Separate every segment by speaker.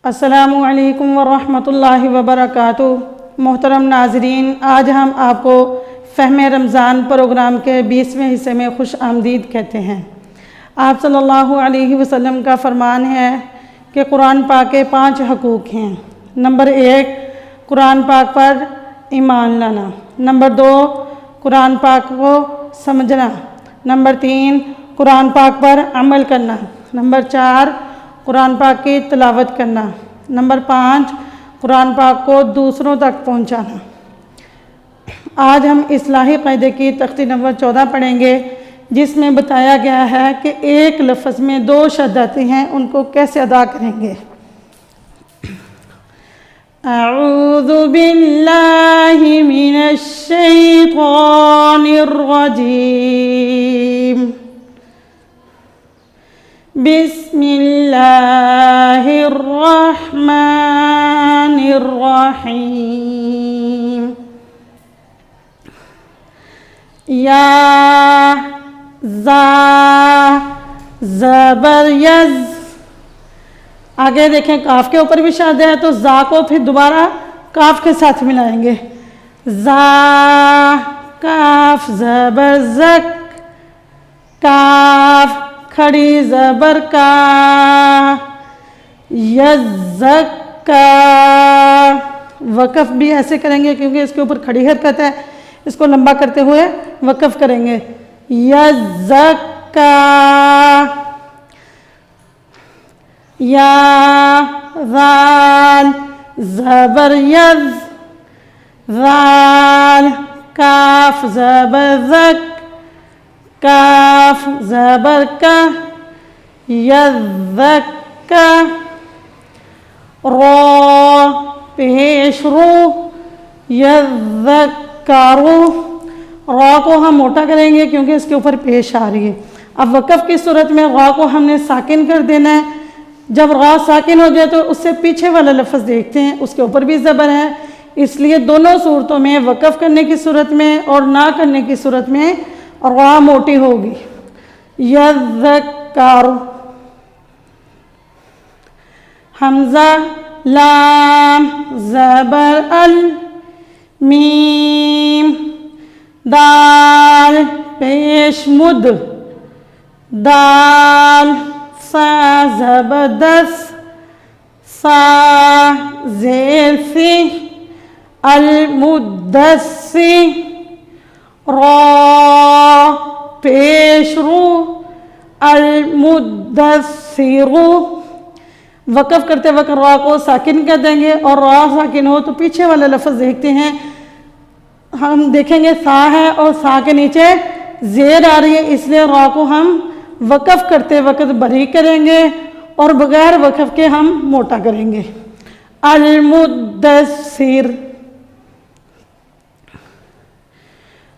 Speaker 1: السلام علیکم ورحمۃ اللہ وبرکاتہ۔ محترم ناظرین، آج ہم آپ کو فہم رمضان پروگرام کے 20ویں حصے میں خوش آمدید کہتے ہیں۔ آپ صلی اللہ علیہ وسلم کا فرمان ہے کہ قرآن پاک کے 5 حقوق ہیں۔ نمبر 1، قرآن پاک پر ایمان لانا۔ نمبر 2، قرآن پاک کو سمجھنا۔ نمبر 3، قرآن پاک پر عمل کرنا۔ نمبر 4، قرآن پاک کی تلاوت کرنا۔ نمبر 5، قرآن پاک کو دوسروں تک پہنچانا۔ آج ہم اصلاحی قاعدے کی تختی نمبر 14 پڑھیں گے، جس میں بتایا گیا ہے کہ ایک لفظ میں 2 شد آتے ہیں، ان کو کیسے ادا کریں گے۔ اعوذ باللہ من الشیطان الرجیم، بسم اللہ الرحمن الرحیم۔ یا زا زبر یز، آگے دیکھیں کاف کے اوپر بھی شاد ہے تو زا کو پھر دوبارہ کاف کے ساتھ ملائیں گے۔ زا کاف زبر زک، کاف کھڑی زبر کا، یزکا، وقف بھی ایسے کریں گے کیونکہ اس کے اوپر کھڑی حرکت ہے، اس کو لمبا کرتے ہوئے وقف کریں گے۔ یزکا، یا ذال زبر یز، ذال کاف زبر زک، کاف زبر کا، یزکا، رو پیش رو، یذکرو، را کو ہم موٹا کریں گے کیونکہ اس کے اوپر پیش آ رہی ہے۔ اب وقف کی صورت میں را کو ہم نے ساکن کر دینا ہے۔ جب را ساکن ہو جائے تو اس سے پیچھے والا لفظ دیکھتے ہیں، اس کے اوپر بھی زبر ہے، اس لیے دونوں صورتوں میں وقف کرنے کی صورت میں اور نہ کرنے کی صورت میں را موٹی ہوگی۔ یذکر، حمزہ لام زبر ال، میم دال پیش مد، دال سا زبر دس، سا زیر سی، المدسی، را پیش رو، المدثرو، وقف کرتے وقت را کو ساکن کر دیں گے اور را ساکن ہو تو پیچھے والا لفظ دیکھتے ہیں، ہم دیکھیں گے سا ہے اور سا کے نیچے زیر آ رہی ہے، اس لیے را کو ہم وقف کرتے وقت باریک کریں گے اور بغیر وقف کے ہم موٹا کریں گے۔ المدثر،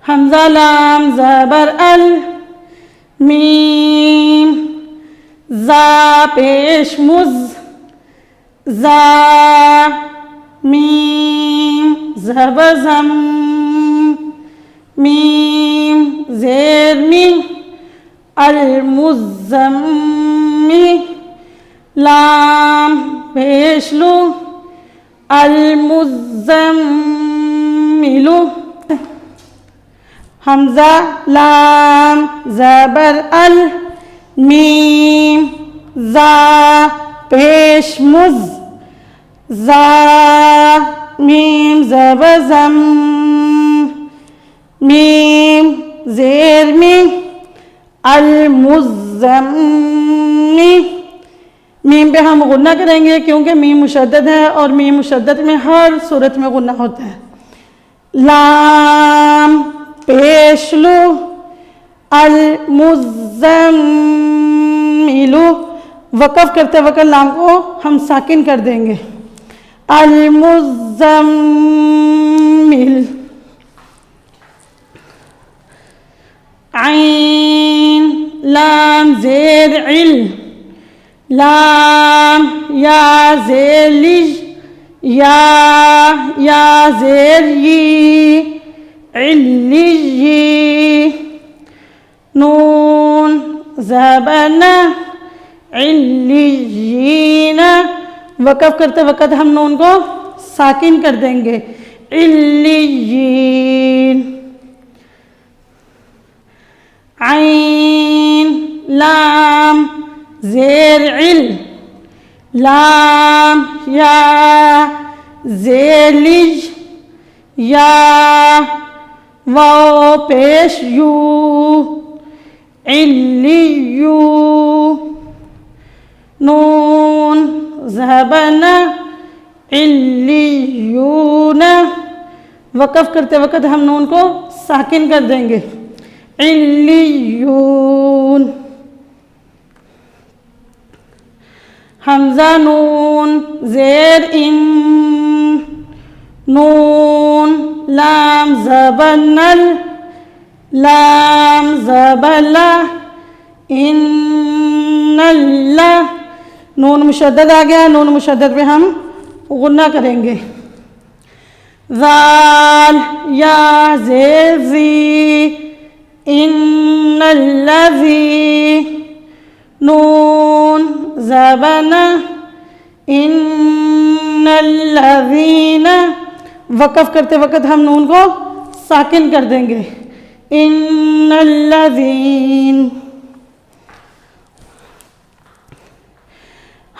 Speaker 1: حمزہ لام زبر ال، میم زا پیش مز، زا میم زبر زم، میم زیر می، المزمی، لام پیش لو، المزملو، حمزہ لام زبر ال، میم زا پیش مز، زا میم زبر زم، میم زیر می، المزمی، میم پہ ہم غنہ کریں گے کیونکہ میم مشدد ہے اور میم مشدد میں ہر صورت میں غنہ ہوتا ہے۔ لام پیش لو، المزملو، وقف کرتے وقت لام کو ہم ساکن کر دیں گے۔ المزمل، عین لام زیر عل، لام یا زیر لج، یا زیر یی، علی، نون زبر ن، علیین، وقف کرتے وقت ہم نون کو ساکن کر دیں گے. علیین. عین لام زیر عل. لام یا زیر لج. یا واو پیش یو. علیو. نون ذهبنا. علیون. وقف کرتے وقت ہم نون کو ساکن کر دیں گے. علیون. حمزہ نون زیر ان. نون لام زبنل. لام زبلا. ان اللہ. نون مشدد آ گیا. نون مشدد پہ ہم غنہ کریں گے. ذال یا زیر زی. ان الذی. نون زبنا. ان الذین. وقف کرتے وقت ہم نون کو ساکن کر دیں گے. ان الذین.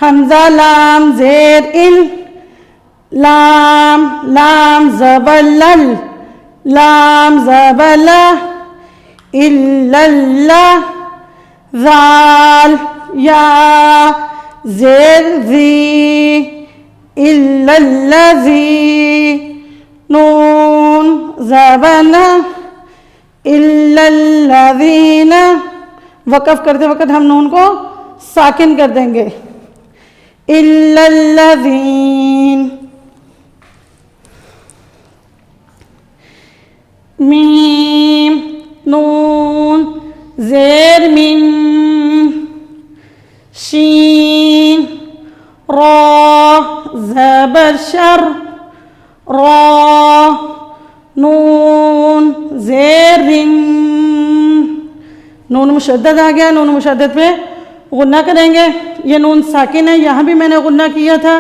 Speaker 1: حمزہ لام زیر ان. لام لام زبلل. لام زبلا. الا اللہ. ذال یا زیر ذی. الا الذی. نون زبنا. الا الذین. وقف کرتے وقت ہم نون کو ساکن کر دیں گے. الا الذین. میم نون زیر من. شین را زبر شر. را. نون زیر رن. نون مشدد آ گیا. نون مشدد پہ غنہ کریں گے. یہ نون ساکن ہے. یہاں بھی میں نے غنہ کیا تھا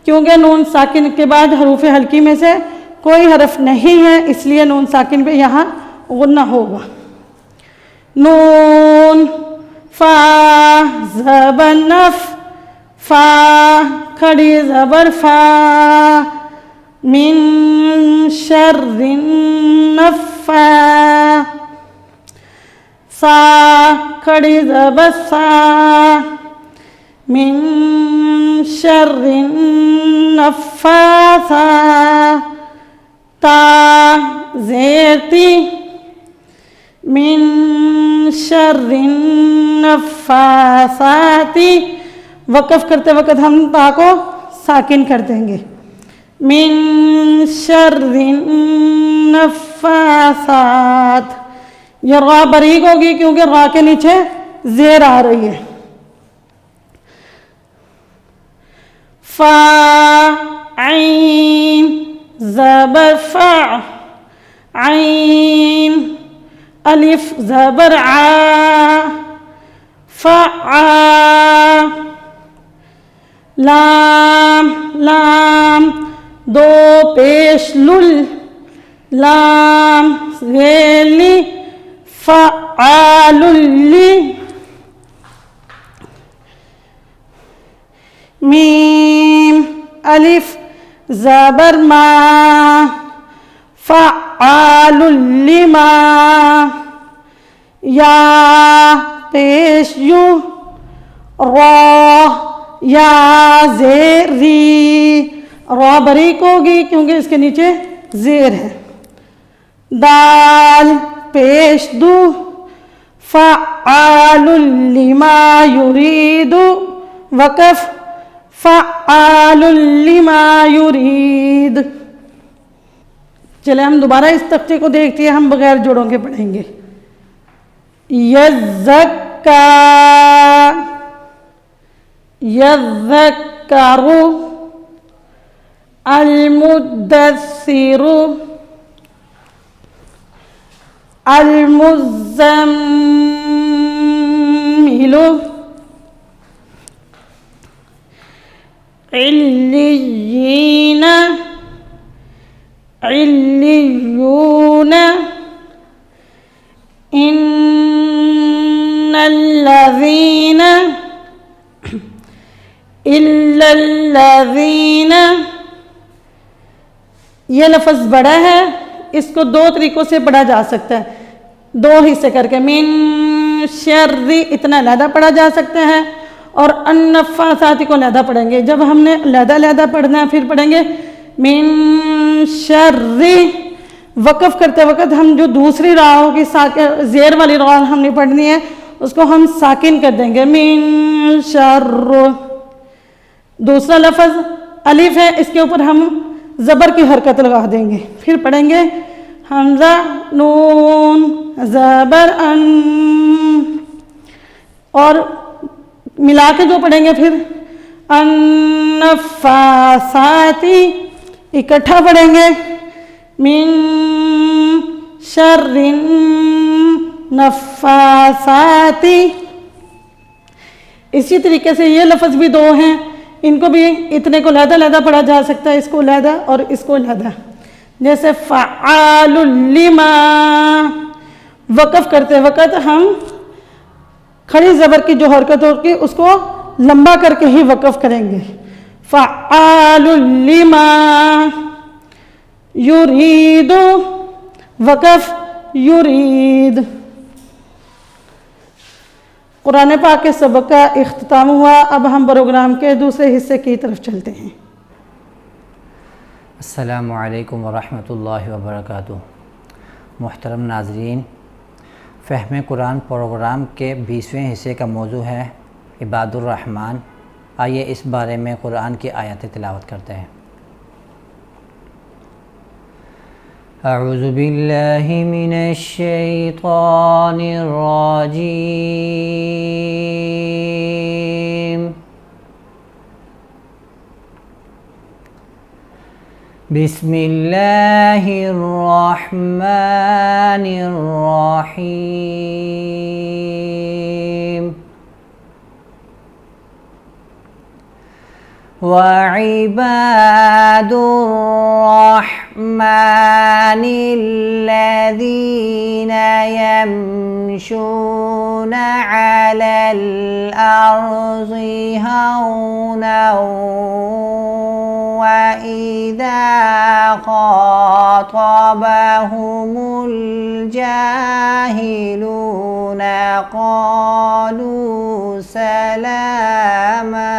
Speaker 1: کیونکہ نون ساکن کے بعد حروف حلقی میں سے کوئی حرف نہیں ہے، اس لیے نون ساکن پہ یہاں غنہ ہوگا. نون فا زبر نف. فا کھڑی زبر فا. من شر النفا. سا کھڑی زبر سا. من شر النفاثا. تا زیر تی. من شر النفاثات. وقف کرتے وقت ہم تا کو ساکن کر دیں گے. من شر النفاثات. یہ را بریک ہوگی کیونکہ را کے نیچے زیر آ رہی ہے. فا عین زبر فا. عین الف زبر ع. فع. لام لام دو پیش لل. لام ذیلی. فعال لی. میم الف زبر ما. فعال لما. یا پیش یو. را یا زیر ری. را بریک ہوگی کیونکہ اس کے نیچے زیر ہے. دال پیش دو. فعال لما یرید. وقف فعال لما یرید. چلے ہم دوبارہ اس تختے کو دیکھتے ہیں. ہم بغیر جوڑوں کے پڑھیں گے. یزکا. یذکر. المدثر. المزمل. علیین علیون ان الذین الا الذین. یہ لفظ بڑا ہے، اس کو دو طریقوں سے پڑھا جا سکتا ہے، دو حصے کر کے. من شر اتنا علیحدہ پڑھا جا سکتا ہے، اور النفاثات کو علیحدہ پڑھیں گے. جب ہم نے علیحدہ پڑھنا ہے پھر پڑھیں گے من شر. وقف کرتے وقت ہم جو دوسری راہوں کی زیر والی راہ ہم نے پڑھنی ہے اس کو ہم ساکن کر دیں گے، من شر. دوسرا لفظ الف ہے، اس کے اوپر ہم زبر کی حرکت لگا دیں گے. پھر پڑھیں گے حمزہ نون زبر ان، اور ملا کے جو پڑھیں گے پھر النفاثاتی اکٹھا پڑھیں گے من شر النفاثاتی. اسی طریقے سے یہ لفظ بھی دو ہیں، ان کو بھی اتنے کو علیحدہ پڑھا جا سکتا ہے، اس کو علیحدہ اور اس کو علیحدہ. جیسے فعال لما، وقف کرتے وقت ہم کھڑی زبر کی جو حرکت ہوگی اس کو لمبا کر کے ہی وقف کریں گے. فعال لما یرید، وقف یرید. قرآن پاک کے سبق کا اختتام ہوا. اب ہم پروگرام کے دوسرے حصے کی طرف چلتے ہیں.
Speaker 2: السلام علیکم ورحمۃ اللہ وبرکاتہ. محترم ناظرین، فہم قرآن پروگرام کے 20ویں حصے کا موضوع ہے عباد الرحمن. آئیے اس بارے میں قرآن کی آیات تلاوت کرتے ہیں. اعوذ باللہ من الشیطان الرجیم. بسم اللہ الرحمن الرحیم. وعباد الرحمن الذین یمشون علی الارض ہونا وَإِذَا خَاطَبَهُمُ الْجَاهِلُونَ قَالُوا سَلَامًا.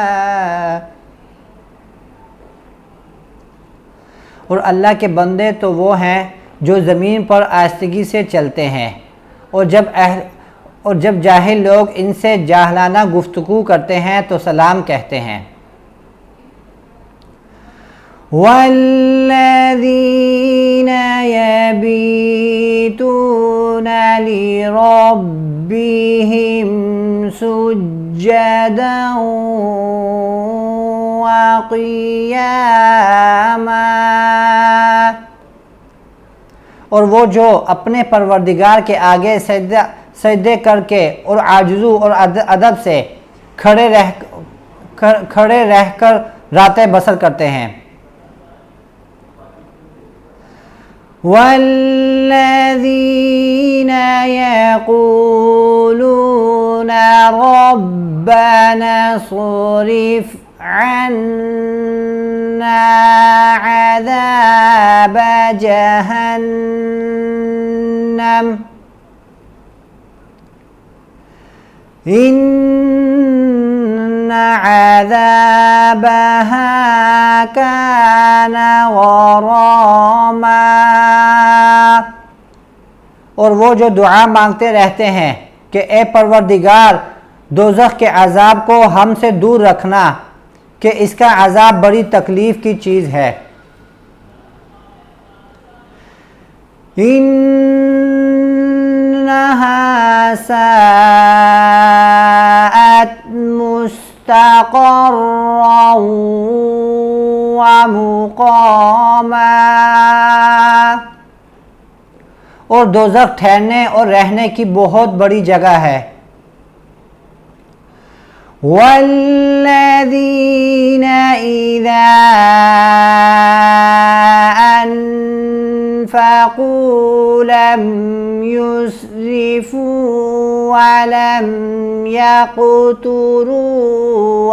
Speaker 2: اور اللہ کے بندے تو وہ ہیں جو زمین پر آہستگی سے چلتے ہیں، اور جب جاہل لوگ ان سے جاہلانہ گفتگو کرتے ہیں تو سلام کہتے ہیں. وَالَّذِينَ يَبِيتُونَ لِرَبِّهِمْ سُجَّدًا وَقِيَامًا. اور وہ جو اپنے پروردگار کے آگے سجدے کر کے اور عاجزی اور ادب سے کھڑے رہ کر راتیں بسر کرتے ہیں. وَالَّذِينَ يَقُولُونَ رَبَّنَا اصْرِفْ عَنَّا عَذَابَ جَهَنَّمَ إِنَّ عَذَابَهَا كَانَ غَرَامًا. اور وہ جو دعا مانگتے رہتے ہیں کہ اے پروردگار دوزخ کے عذاب کو ہم سے دور رکھنا کہ اس کا عذاب بڑی تکلیف کی چیز ہے. انہا ساءت مستقرا ومقاما. اور دوزخ ٹھہرنے اور رہنے کی بہت بڑی جگہ ہے. والذین اذا انفقوا لم يسرفوا ولم يقتروا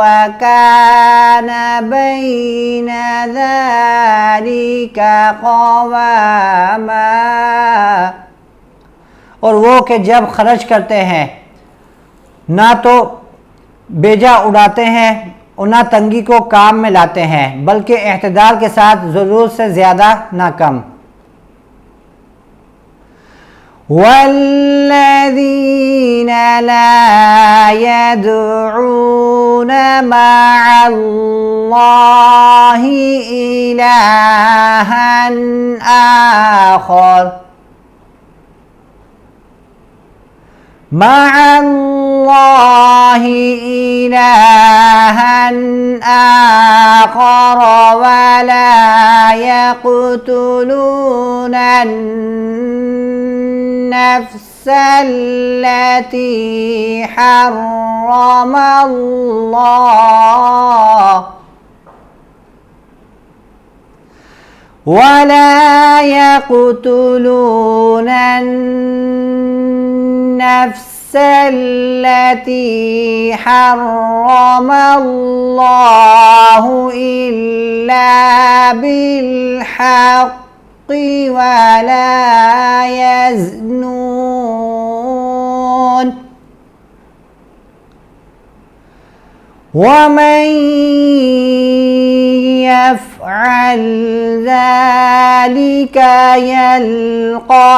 Speaker 2: وكان بين ذلك قواما، اور وہ کہ جب خرچ کرتے ہیں نہ تو بیجا اڑاتے ہیں اور نہ تنگی کو کام میں لاتے ہیں، بلکہ اعتدال کے ساتھ ضرورت سے زیادہ نہ کم۔ والذین لا يدعون مع اللہ الہا آخر مع اللہ الہا آخر ولا يقتلون النفس التي حرم الله ولا يقتلون النفس التي حرم الله إلا بالحق ولا يزنون ومن يفعل ذلك يلقى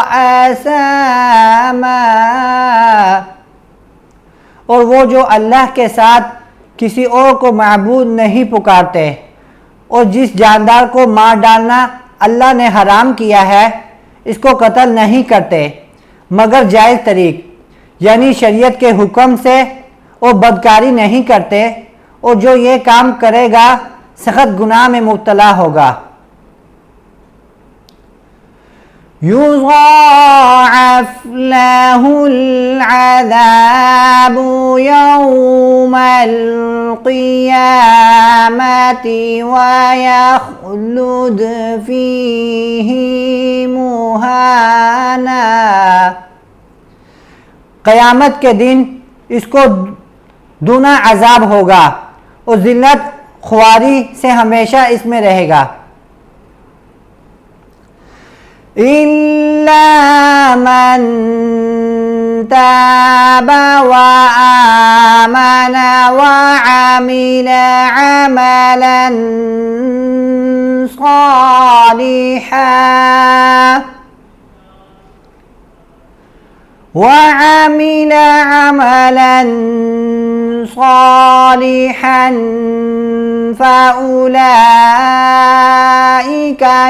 Speaker 2: أثاما، اور وہ جو اللہ کے ساتھ کسی اور کو معبود نہیں پکارتے اور جس جاندار کو مار ڈالنا اللہ نے حرام کیا ہے اس کو قتل نہیں کرتے مگر جائز طریق یعنی شریعت کے حکم سے، اور بدکاری نہیں کرتے، اور جو یہ کام کرے گا سخت گناہ میں مبتلا ہوگا۔ یضاعف لہ العذاب یوم القیامت ویخلد فیہ مہانا، قیامت کے دن اس کو دونا عذاب ہوگا اور ذلت خواری سے ہمیشہ اس میں رہے گا۔ إِلَّا مَن تَابَ وَآمَنَ وَعَمِلَ عَمَلًا صالحا فأولئك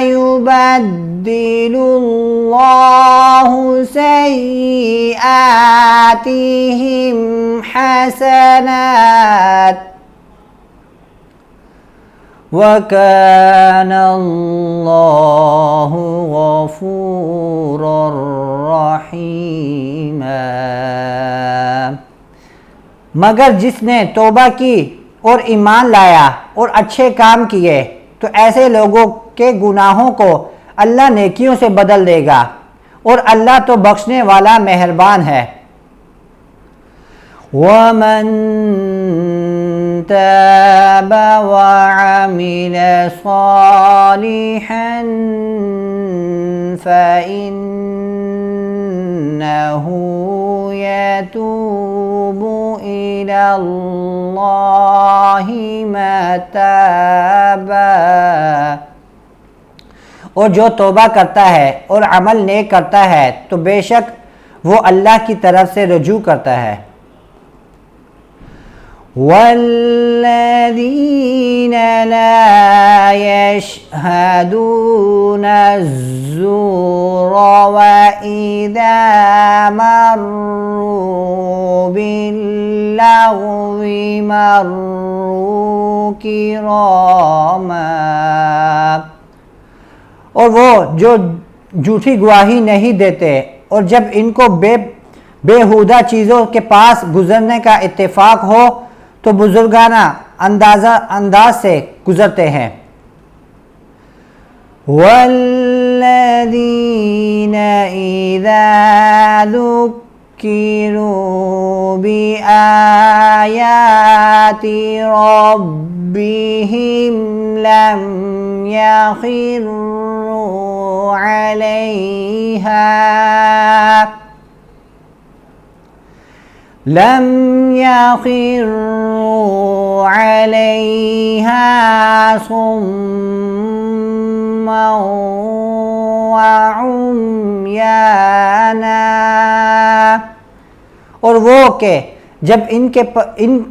Speaker 2: يبدل الله سيئاتهم حسنات وَكَانَ اللَّهُ غَفُورًا رَحِيمًا۔ مگر جس نے توبہ کی اور ایمان لایا اور اچھے کام کیے تو ایسے لوگوں کے گناہوں کو اللہ نیکیوں سے بدل دے گا، اور اللہ تو بخشنے والا مہربان ہے۔ وَمَن تَابَ وَعَمِلَ صَالِحًا فَإِنَّهُ يَتُوبُ إِلَى اللَّهِ مَتَابًا، اور جو توبہ کرتا ہے اور عمل نیک کرتا ہے تو بے شک وہ اللہ کی طرف سے رجوع کرتا ہے۔ وَالَّذِينَ لَا يَشْهَدُونَ الزُّورَ وَإِذَا مَرُّوا بِاللَّغْوِ مَرُّوا كِرَامًا، اور وہ جو جھوٹی گواہی نہیں دیتے اور جب ان کو بےہودہ چیزوں کے پاس گزرنے کا اتفاق ہو تو بزرگانہ انداز سے گزرتے ہیں۔ وَالَّذِينَ إِذَا ذُكِّرُوا بِآيَاتِ رَبِّهِمْ لَمْ يَخِرُّوا عَلَيْهَا صُمًّا وَعُمْيَانًا، اور وہ کہ جب ان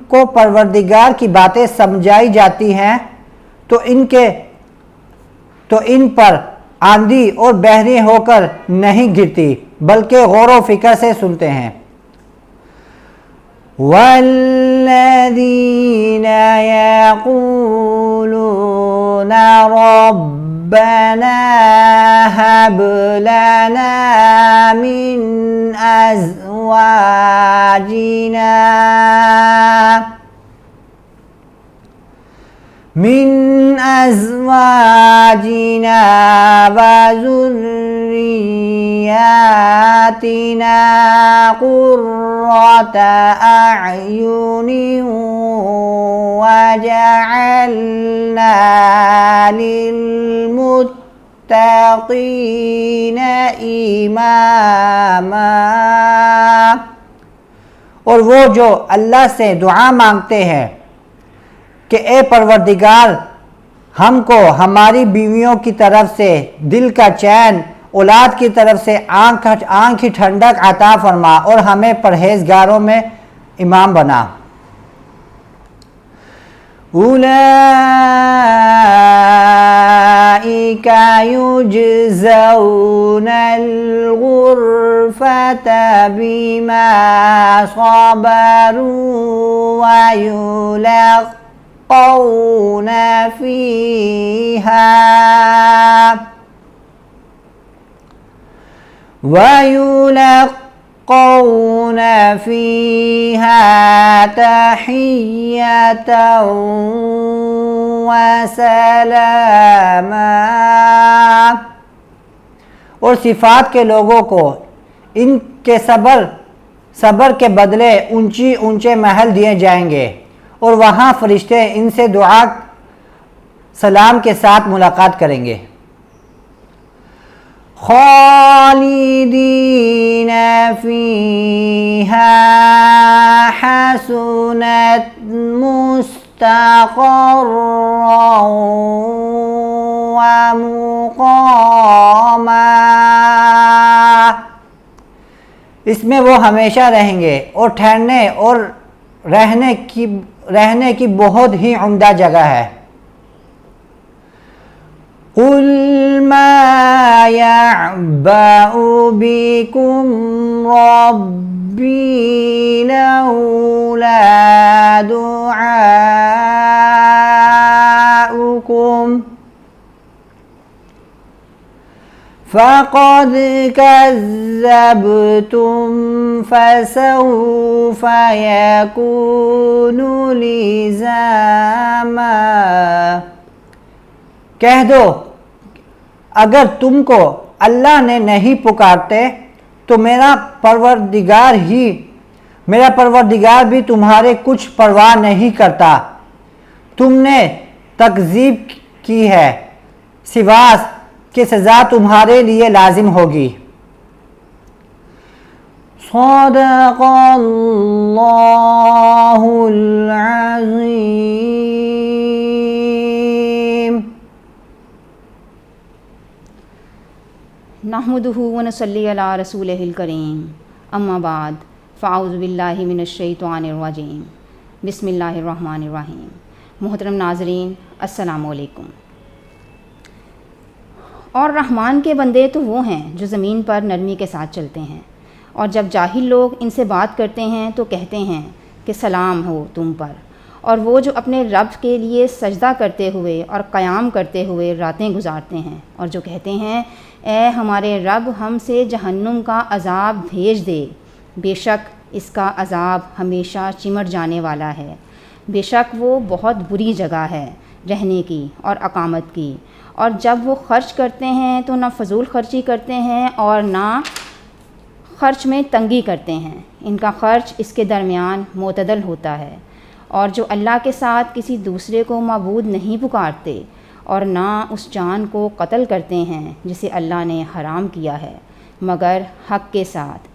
Speaker 2: کو پروردگار کی باتیں سمجھائی جاتی ہیں تو ان پر آندھی اور بہرے ہو کر نہیں گرتی بلکہ غور و فکر سے سنتے ہیں۔ وَالَّذِينَ يَقُولُونَ رَبَّنَا هَبْ لَنَا مِنْ أَزْوَاجِنَا وَذُرِّيَّاتِنَا قُرَّةَ أَعْيُنٍ وَاجْعَلْنَا لِلْمُتَّقِينَ إِمَامًا، اور وہ جو اللہ سے دعا مانگتے ہیں کہ اے پروردگار ہم کو ہماری بیویوں کی طرف سے دل کا چین، اولاد کی طرف سے آنکھ کی ٹھنڈک عطا فرما اور ہمیں پرہیزگاروں میں امام بنا۔ أُولَئِكَ يُجْزَوْنَ الْغُرْفَةَ بِمَا صَبَرُوا وَيُلَقَّوْنَ فِيهَا تَحِيَّةً وَسَلَامًا، اور صفات کے لوگوں کو ان کے صبر کے بدلے اونچے محل دیے جائیں گے، اور وہاں فرشتے ان سے دعا سلام کے ساتھ ملاقات کریں گے۔ خالدین فیہا حسنت مستقرا ومقاما، اس میں وہ ہمیشہ رہیں گے اور ٹھہرنے اور رہنے کی بہت ہی عمدہ جگہ ہے۔ قُلْ مَا يَعْبَأُ بِكُمْ رَبِّي لَوْلَا دُعَاؤُكُمْ فَقَدْ كَذَّبْتُمْ فَسَوْفَ يَكُونُ لِزَامًا، کہہ دو اگر تم کو اللہ نے نہیں پکارتے تو میرا پروردگار بھی تمہارے کچھ پرواہ نہیں کرتا، تم نے تکذیب کی ہے سواس کہ سزا تمہارے لیے لازم ہوگی۔ صدق اللہ العظیم۔
Speaker 3: نحمدہ ونصلی علی رسولہ الکریم، اما بعد فاعوذ باللہ من الشیطان الرجیم، بسم اللہ الرحمن الرحیم۔ محترم ناظرین السلام علیکم۔ اور رحمان کے بندے تو وہ ہیں جو زمین پر نرمی کے ساتھ چلتے ہیں، اور جب جاہل لوگ ان سے بات کرتے ہیں تو کہتے ہیں کہ سلام ہو تم پر، اور وہ جو اپنے رب کے لیے سجدہ کرتے ہوئے اور قیام کرتے ہوئے راتیں گزارتے ہیں اور جو کہتے ہیں اے ہمارے رب ہم سے جہنم کا عذاب بھیج دے، بے شک اس کا عذاب ہمیشہ چمٹ جانے والا ہے۔ بے شک وہ بہت بری جگہ ہے رہنے کی اور اقامت کی، اور جب وہ خرچ کرتے ہیں تو نہ فضول خرچی کرتے ہیں اور نہ خرچ میں تنگی کرتے ہیں، ان کا خرچ اس کے درمیان معتدل ہوتا ہے، اور جو اللہ کے ساتھ کسی دوسرے کو معبود نہیں پکارتے اور نہ اس جان کو قتل کرتے ہیں جسے اللہ نے حرام کیا ہے مگر حق کے ساتھ،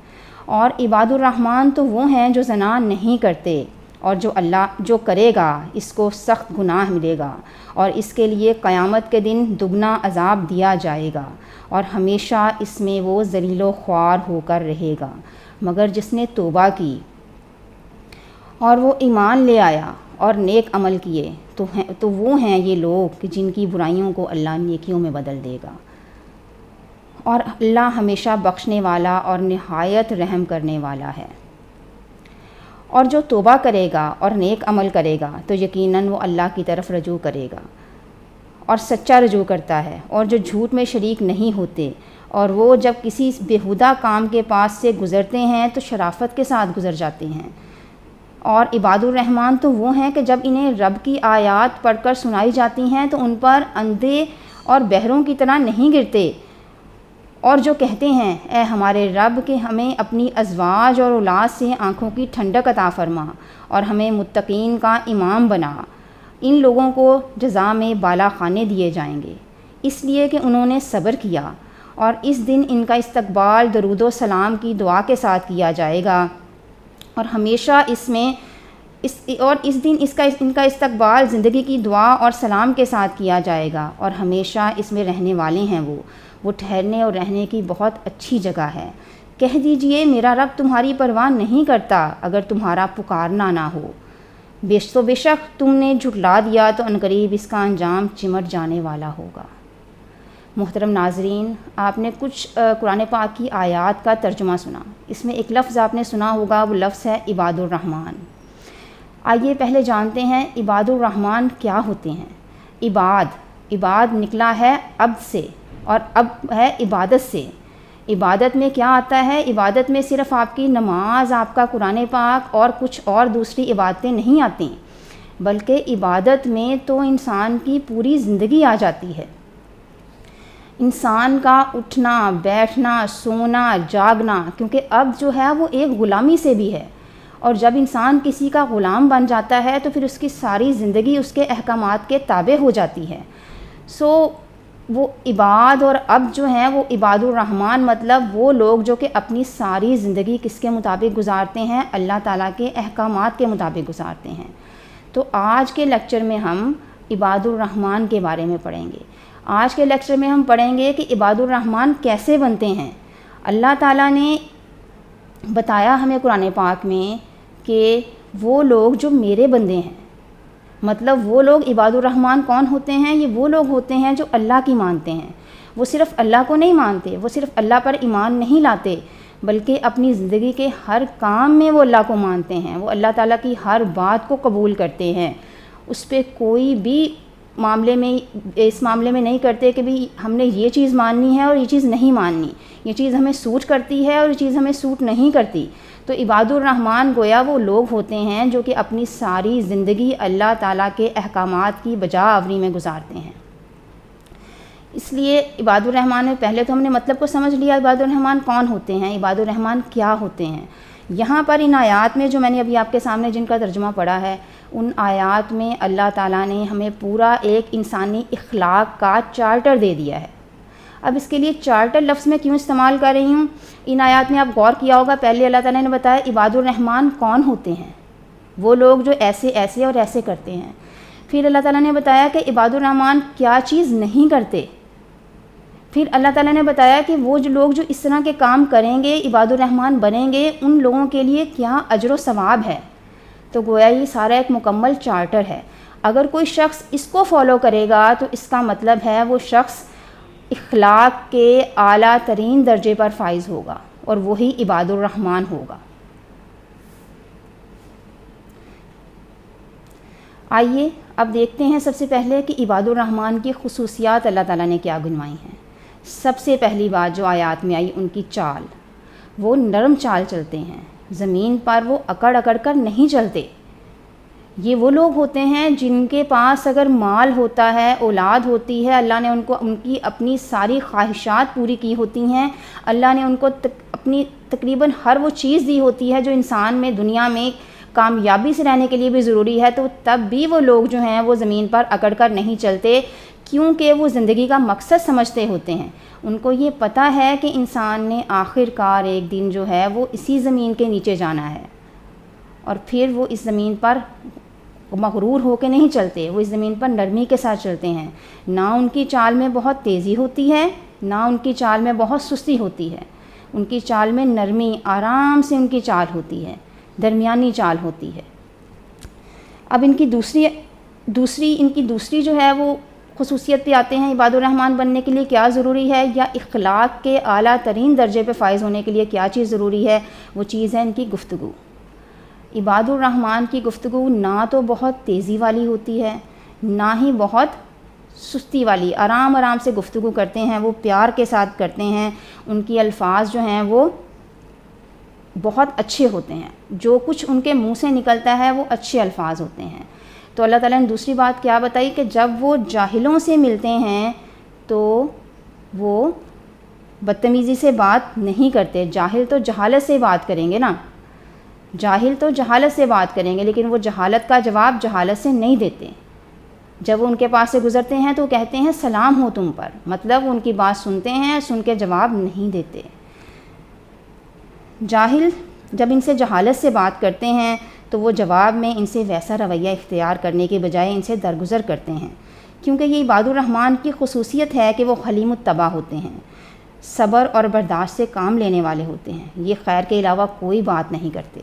Speaker 3: اور عباد الرحمن تو وہ ہیں جو زنا نہیں کرتے، اور جو کرے گا اس کو سخت گناہ ملے گا، اور اس کے لیے قیامت کے دن دگنا عذاب دیا جائے گا، اور ہمیشہ اس میں وہ ذلیل و خوار ہو کر رہے گا، مگر جس نے توبہ کی اور وہ ایمان لے آیا اور نیک عمل کیے تو وہ ہیں یہ لوگ کہ جن کی برائیوں کو اللہ نیکیوں میں بدل دے گا، اور اللہ ہمیشہ بخشنے والا اور نہایت رحم کرنے والا ہے۔ اور جو توبہ کرے گا اور نیک عمل کرے گا تو یقیناً وہ اللہ کی طرف رجوع کرے گا اور سچا رجوع کرتا ہے، اور جو جھوٹ میں شریک نہیں ہوتے، اور وہ جب کسی بیہودہ کام کے پاس سے گزرتے ہیں تو شرافت کے ساتھ گزر جاتے ہیں۔ اور عباد الرحمن تو وہ ہیں کہ جب انہیں رب کی آیات پڑھ کر سنائی جاتی ہیں تو ان پر اندھے اور بہروں کی طرح نہیں گرتے، اور جو کہتے ہیں اے ہمارے رب کہ ہمیں اپنی ازواج اور اولاد سے آنکھوں کی ٹھنڈک عطا فرما اور ہمیں متقین کا امام بنا، ان لوگوں کو جزا میں بالا خانے دیے جائیں گے، اس لیے کہ انہوں نے صبر کیا، اور اس دن ان کا استقبال درود و سلام کی دعا کے ساتھ کیا جائے گا، اور ہمیشہ ان کا استقبال زندگی کی دعا اور سلام کے ساتھ کیا جائے گا، اور ہمیشہ اس میں رہنے والے ہیں وہ ٹھہرنے اور رہنے کی بہت اچھی جگہ ہے۔ کہہ دیجئے میرا رب تمہاری پرواہ نہیں کرتا اگر تمہارا پکارنا نہ ہو، بے شک تم نے جھٹلا دیا تو عنقریب اس کا انجام چمٹ جانے والا ہوگا۔ محترم ناظرین، آپ نے کچھ قرآن پاک کی آیات کا ترجمہ سنا، اس میں ایک لفظ آپ نے سنا ہوگا، وہ لفظ ہے عباد الرحمن۔ آئیے پہلے جانتے ہیں عباد الرحمن کیا ہوتے ہیں۔ عباد نکلا ہے عبد سے، اور اب ہے عبادت سے۔ عبادت میں کیا آتا ہے؟ عبادت میں صرف آپ کی نماز، آپ کا قرآن پاک اور کچھ اور دوسری عبادتیں نہیں آتی، بلکہ عبادت میں تو انسان کی پوری زندگی آ جاتی ہے، انسان کا اٹھنا بیٹھنا سونا جاگنا، کیونکہ اب جو ہے وہ ایک غلامی سے بھی ہے، اور جب انسان کسی کا غلام بن جاتا ہے تو پھر اس کی ساری زندگی اس کے احکامات کے تابع ہو جاتی ہے۔ وہ عباد اور اب جو ہیں وہ عباد الرحمن، مطلب وہ لوگ جو کہ اپنی ساری زندگی کس کے مطابق گزارتے ہیں؟ اللہ تعالیٰ کے احکامات کے مطابق گزارتے ہیں۔ تو آج کے لیکچر میں ہم عباد الرحمن کے بارے میں پڑھیں گے۔ آج کے لیکچر میں ہم پڑھیں گے کہ عباد الرحمن کیسے بنتے ہیں۔ اللہ تعالیٰ نے بتایا ہمیں قرآن پاک میں کہ وہ لوگ جو میرے بندے ہیں، مطلب وہ لوگ عباد الرحمن کون ہوتے ہیں؟ یہ وہ لوگ ہوتے ہیں جو اللہ کی مانتے ہیں، وہ صرف اللہ کو نہیں مانتے، وہ صرف اللہ پر ایمان نہیں لاتے، بلکہ اپنی زندگی کے ہر کام میں وہ اللہ کو مانتے ہیں، وہ اللہ تعالیٰ کی ہر بات کو قبول کرتے ہیں، اس پہ کوئی بھی اس معاملے میں نہیں کرتے کہ بھی ہم نے یہ چیز ماننی ہے اور یہ چیز نہیں ماننی، یہ چیز ہمیں سوٹ کرتی ہے اور یہ چیز ہمیں سوٹ نہیں کرتی۔ تو عباد الرحمن گویا وہ لوگ ہوتے ہیں جو کہ اپنی ساری زندگی اللہ تعالیٰ کے احکامات کی بجا آوری میں گزارتے ہیں۔ اس لیے عباد الرحمن میں پہلے تو ہم نے مطلب کو سمجھ لیا، عباد الرحمن کون ہوتے ہیں، عباد الرحمن کیا ہوتے ہیں۔ یہاں پر ان آیات میں جو میں نے ابھی آپ کے سامنے جن کا ترجمہ پڑھا ہے، ان آیات میں اللہ تعالیٰ نے ہمیں پورا ایک انسانی اخلاق کا چارٹر دے دیا ہے۔ اب اس کے لیے چارٹر لفظ میں کیوں استعمال کر رہی ہوں؟ ان آیات میں آپ غور کیا ہوگا، پہلے اللہ تعالیٰ نے بتایا عباد الرحمن کون ہوتے ہیں، وہ لوگ جو ایسے ایسے اور ایسے کرتے ہیں۔ پھر اللہ تعالیٰ نے بتایا کہ عباد الرحمن کیا چیز نہیں کرتے۔ پھر اللہ تعالیٰ نے بتایا کہ وہ جو لوگ جو اس طرح کے کام کریں گے، عباد الرحمن بنیں گے، ان لوگوں کے لیے کیا اجر و ثواب ہے۔ تو گویا یہ سارا ایک مکمل چارٹر ہے۔ اگر کوئی شخص اس کو فالو کرے گا تو اس کا مطلب ہے وہ شخص اخلاق کے اعلیٰ ترین درجے پر فائز ہوگا، اور وہی عباد الرحمن ہوگا۔ آئیے اب دیکھتے ہیں سب سے پہلے کہ عباد الرحمن کی خصوصیات اللہ تعالیٰ نے کیا گنوائی ہیں۔ سب سے پہلی بات جو آیات میں آئی، ان کی چال، وہ نرم چال چلتے ہیں، زمین پر وہ اکڑ اکڑ کر نہیں چلتے۔ یہ وہ لوگ ہوتے ہیں جن کے پاس اگر مال ہوتا ہے، اولاد ہوتی ہے، اللہ نے ان کو ان کی اپنی ساری خواہشات پوری کی ہوتی ہیں، اللہ نے ان کو اپنی تقریباً ہر وہ چیز دی ہوتی ہے جو انسان میں دنیا میں کامیابی سے رہنے کے لیے بھی ضروری ہے، تو تب بھی وہ لوگ جو ہیں وہ زمین پر اکڑ کر نہیں چلتے، کیونکہ وہ زندگی کا مقصد سمجھتے ہوتے ہیں۔ ان کو یہ پتہ ہے کہ انسان نے آخر کار ایک دن جو ہے وہ اسی زمین کے نیچے جانا ہے، اور پھر وہ اس زمین پر مغرور ہو کے نہیں چلتے، وہ اس زمین پر نرمی کے ساتھ چلتے ہیں۔ نہ ان کی چال میں بہت تیزی ہوتی ہے، نہ ان کی چال میں بہت سستی ہوتی ہے، ان کی چال میں نرمی، آرام سے ان کی چال ہوتی ہے، درمیانی چال ہوتی ہے۔ اب ان کی دوسری جو ہے وہ خصوصیت پہ آتے ہیں، عباد الرحمن بننے کے لیے کیا ضروری ہے، یا اخلاق کے اعلیٰ ترین درجے پہ فائز ہونے کے لیے کیا چیز ضروری ہے، وہ چیز ہے ان کی گفتگو۔ عباد الرحمن کی گفتگو نہ تو بہت تیزی والی ہوتی ہے، نہ ہی بہت سستی والی، آرام آرام سے گفتگو کرتے ہیں، وہ پیار کے ساتھ کرتے ہیں، ان کی الفاظ جو ہیں وہ بہت اچھے ہوتے ہیں، جو کچھ ان کے منہ سے نکلتا ہے وہ اچھے الفاظ ہوتے ہیں۔ تو اللہ تعالیٰ نے دوسری بات کیا بتائی کہ جب وہ جاہلوں سے ملتے ہیں تو وہ بدتمیزی سے بات نہیں کرتے۔ جاہل تو جہالت سے بات کریں گے نا، جاہل تو جہالت سے بات کریں گے، لیکن وہ جہالت کا جواب جہالت سے نہیں دیتے۔ جب وہ ان کے پاس سے گزرتے ہیں تو کہتے ہیں سلام ہو تم پر، مطلب ان کی بات سنتے ہیں، سن کے جواب نہیں دیتے۔ جاہل جب ان سے جہالت سے بات کرتے ہیں تو وہ جواب میں ان سے ویسا رویہ اختیار کرنے کے بجائے ان سے درگزر کرتے ہیں، کیونکہ یہ عباد الرحمن کی خصوصیت ہے کہ وہ حلیم الطبع ہوتے ہیں، صبر اور برداشت سے کام لینے والے ہوتے ہیں، یہ خیر کے علاوہ کوئی بات نہیں کرتے۔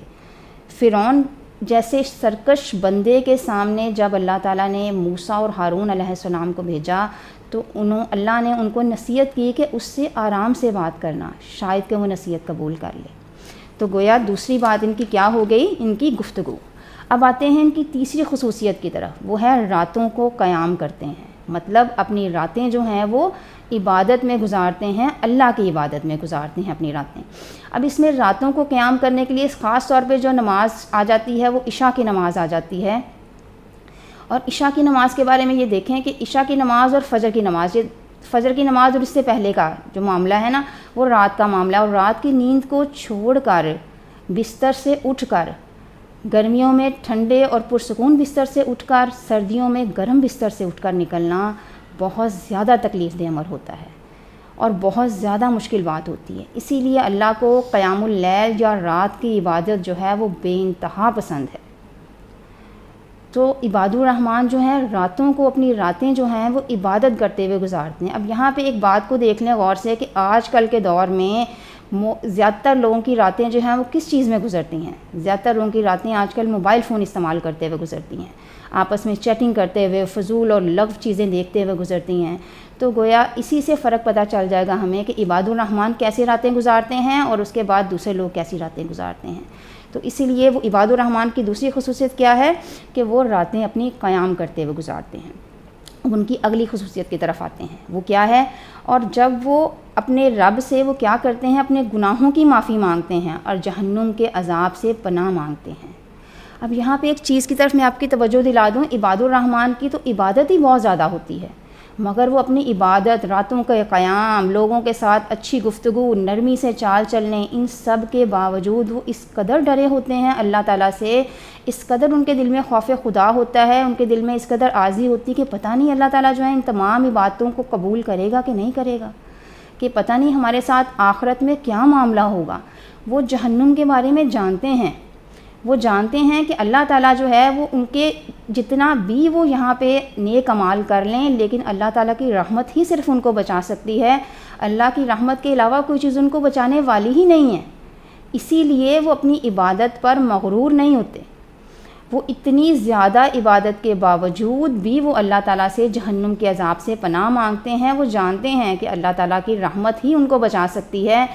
Speaker 3: فرعون جیسے سرکش بندے کے سامنے جب اللہ تعالیٰ نے موسیٰ اور ہارون علیہ السلام کو بھیجا تو اللہ نے ان کو نصیحت کی کہ اس سے آرام سے بات کرنا، شاید کہ وہ نصیحت قبول کر لے۔ تو گویا دوسری بات ان کی کیا ہو گئی، ان کی گفتگو۔ اب آتے ہیں ان کی تیسری خصوصیت کی طرف، وہ ہے راتوں کو قیام کرتے ہیں، مطلب اپنی راتیں جو ہیں وہ عبادت میں گزارتے ہیں، اللہ کی عبادت میں گزارتے ہیں اپنی راتیں۔ اب اس میں راتوں کو قیام کرنے کے لیے خاص طور پہ جو نماز آ جاتی ہے وہ عشاء کی نماز آ جاتی ہے، اور عشاء کی نماز کے بارے میں یہ دیکھیں کہ عشاء کی نماز اور فجر کی نماز، یہ فجر کی نماز اور اس سے پہلے کا جو معاملہ ہے نا وہ رات کا معاملہ، اور رات کی نیند کو چھوڑ کر بستر سے اٹھ کر، گرمیوں میں ٹھنڈے اور پرسکون بستر سے اٹھ کر، سردیوں میں گرم بستر سے اٹھ کر نکلنا بہت زیادہ تکلیف دہ عمل ہوتا ہے اور بہت زیادہ مشکل بات ہوتی ہے۔ اسی لیے اللہ کو قیام اللیل یا رات کی عبادت جو ہے وہ بے انتہا پسند ہے۔ تو عباد الرحمن جو ہیں راتوں کو، اپنی راتیں جو ہیں وہ عبادت کرتے ہوئے گزارتے ہیں۔ اب یہاں پہ ایک بات کو دیکھ لیں غور سے کہ آج کل کے دور میں زیادہ تر لوگوں کی راتیں جو ہیں وہ کس چیز میں گزرتی ہیں؟ زیادہ تر لوگوں کی راتیں آج کل موبائل فون استعمال کرتے ہوئے گزرتی ہیں، آپس میں چیٹنگ کرتے ہوئے، فضول اور لغو چیزیں دیکھتے ہوئے گزرتی ہیں۔ تو گویا اسی سے فرق پتہ چل جائے گا ہمیں کہ عباد الرحمن کیسی راتیں گزارتے ہیں اور اس کے بعد دوسرے لوگ کیسی راتیں گزارتے ہیں۔ تو اسی لیے وہ عباد الرحمن کی دوسری خصوصیت کیا ہے کہ وہ راتیں اپنی قیام کرتے ہوئے گزارتے ہیں۔ اب ان کی اگلی خصوصیت کی طرف آتے ہیں، وہ کیا ہے؟ اور جب وہ اپنے رب سے وہ کیا کرتے ہیں؟ اپنے گناہوں کی معافی مانگتے ہیں اور جہنم کے عذاب سے پناہ مانگتے ہیں۔ اب یہاں پہ ایک چیز کی طرف میں آپ کی توجہ دلا دوں، عباد الرحمن کی تو عبادت ہی بہت زیادہ ہوتی ہے، مگر وہ اپنی عبادت، راتوں کے قیام، لوگوں کے ساتھ اچھی گفتگو، نرمی سے چال چلنے، ان سب کے باوجود وہ اس قدر ڈرے ہوتے ہیں اللہ تعالیٰ سے، اس قدر ان کے دل میں خوف خدا ہوتا ہے، ان کے دل میں اس قدر عاجزی ہوتی کہ پتہ نہیں اللہ تعالیٰ جو ہے ان تمام عبادتوں کو قبول کرے گا کہ نہیں کرے گا، کہ پتہ نہیں ہمارے ساتھ آخرت میں کیا معاملہ ہوگا۔ وہ جہنم کے بارے میں جانتے ہیں، وہ جانتے ہیں کہ اللہ تعالیٰ جو ہے وہ ان کے جتنا بھی وہ یہاں پہ نیک اعمال کر لیں، لیکن اللہ تعالیٰ کی رحمت ہی صرف ان کو بچا سکتی ہے، اللہ کی رحمت کے علاوہ کوئی چیز ان کو بچانے والی ہی نہیں ہے۔ اسی لیے وہ اپنی عبادت پر مغرور نہیں ہوتے، وہ اتنی زیادہ عبادت کے باوجود بھی وہ اللہ تعالیٰ سے جہنم کے عذاب سے پناہ مانگتے ہیں۔ وہ جانتے ہیں کہ اللہ تعالیٰ کی رحمت ہی ان کو بچا سکتی ہے،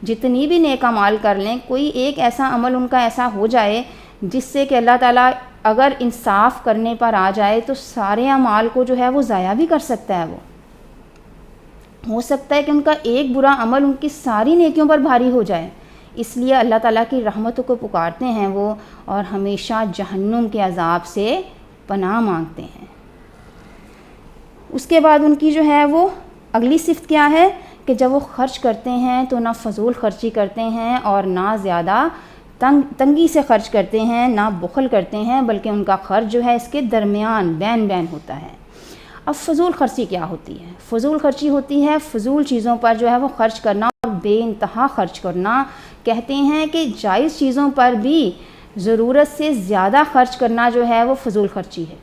Speaker 3: جتنی بھی نیک اعمال کر لیں، کوئی ایک ایسا عمل ان کا ایسا ہو جائے جس سے کہ اللہ تعالیٰ اگر انصاف کرنے پر آ جائے تو سارے اعمال کو جو ہے وہ ضائع بھی کر سکتا ہے۔ وہ ہو سکتا ہے کہ ان کا ایک برا عمل ان کی ساری نیکیوں پر بھاری ہو جائے، اس لیے اللہ تعالیٰ کی رحمتوں کو پکارتے ہیں وہ، اور ہمیشہ جہنم کے عذاب سے پناہ مانگتے ہیں۔ اس کے بعد ان کی جو ہے وہ اگلی صفت کیا ہے کہ جب وہ خرچ کرتے ہیں تو نہ فضول خرچی کرتے ہیں اور نہ زیادہ تنگی سے خرچ کرتے ہیں، نہ بخل کرتے ہیں، بلکہ ان کا خرچ جو ہے اس کے درمیان بین بین ہوتا ہے۔ اب فضول خرچی کیا ہوتی ہے؟ فضول خرچی ہوتی ہے فضول چیزوں پر جو ہے وہ خرچ کرنا اور بے انتہا خرچ کرنا۔ کہتے ہیں کہ جائز چیزوں پر بھی ضرورت سے زیادہ خرچ کرنا جو ہے وہ فضول خرچی ہے۔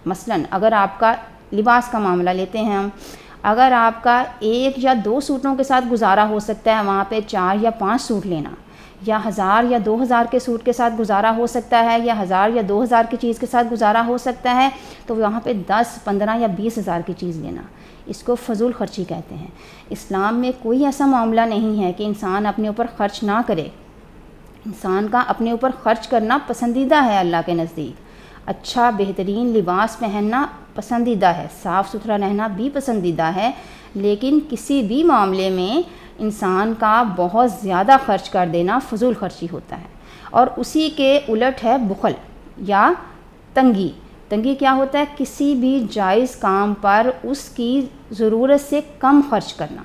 Speaker 3: مثلاً اگر آپ کا لباس کا معاملہ لیتے ہیں ہم، اگر آپ کا 1 یا 2 سوٹوں کے ساتھ گزارا ہو سکتا ہے، وہاں پہ 4 یا 5 سوٹ لینا، یا 1000 یا 2000 کے سوٹ کے ساتھ گزارا ہو سکتا ہے، یا 1000 یا 2000 کی چیز کے ساتھ گزارا ہو سکتا ہے، تو وہاں پہ 10 15 یا 20 ہزار کی چیز لینا، اس کو فضول خرچی کہتے ہیں۔ اسلام میں کوئی ایسا معاملہ نہیں ہے کہ انسان اپنے اوپر خرچ نہ کرے۔ انسان کا اپنے اوپر خرچ کرنا پسندیدہ ہے اللہ کے نزدیک۔ اچھا بہترین لباس پہننا پسندیدہ ہے، صاف ستھرا رہنا بھی پسندیدہ ہے، لیکن کسی بھی معاملے میں انسان کا بہت زیادہ خرچ کر دینا فضول خرچی ہوتا ہے۔ اور اسی کے الٹ ہے بخل یا تنگی۔ تنگی کیا ہوتا ہے؟ کسی بھی جائز کام پر اس کی ضرورت سے کم خرچ کرنا،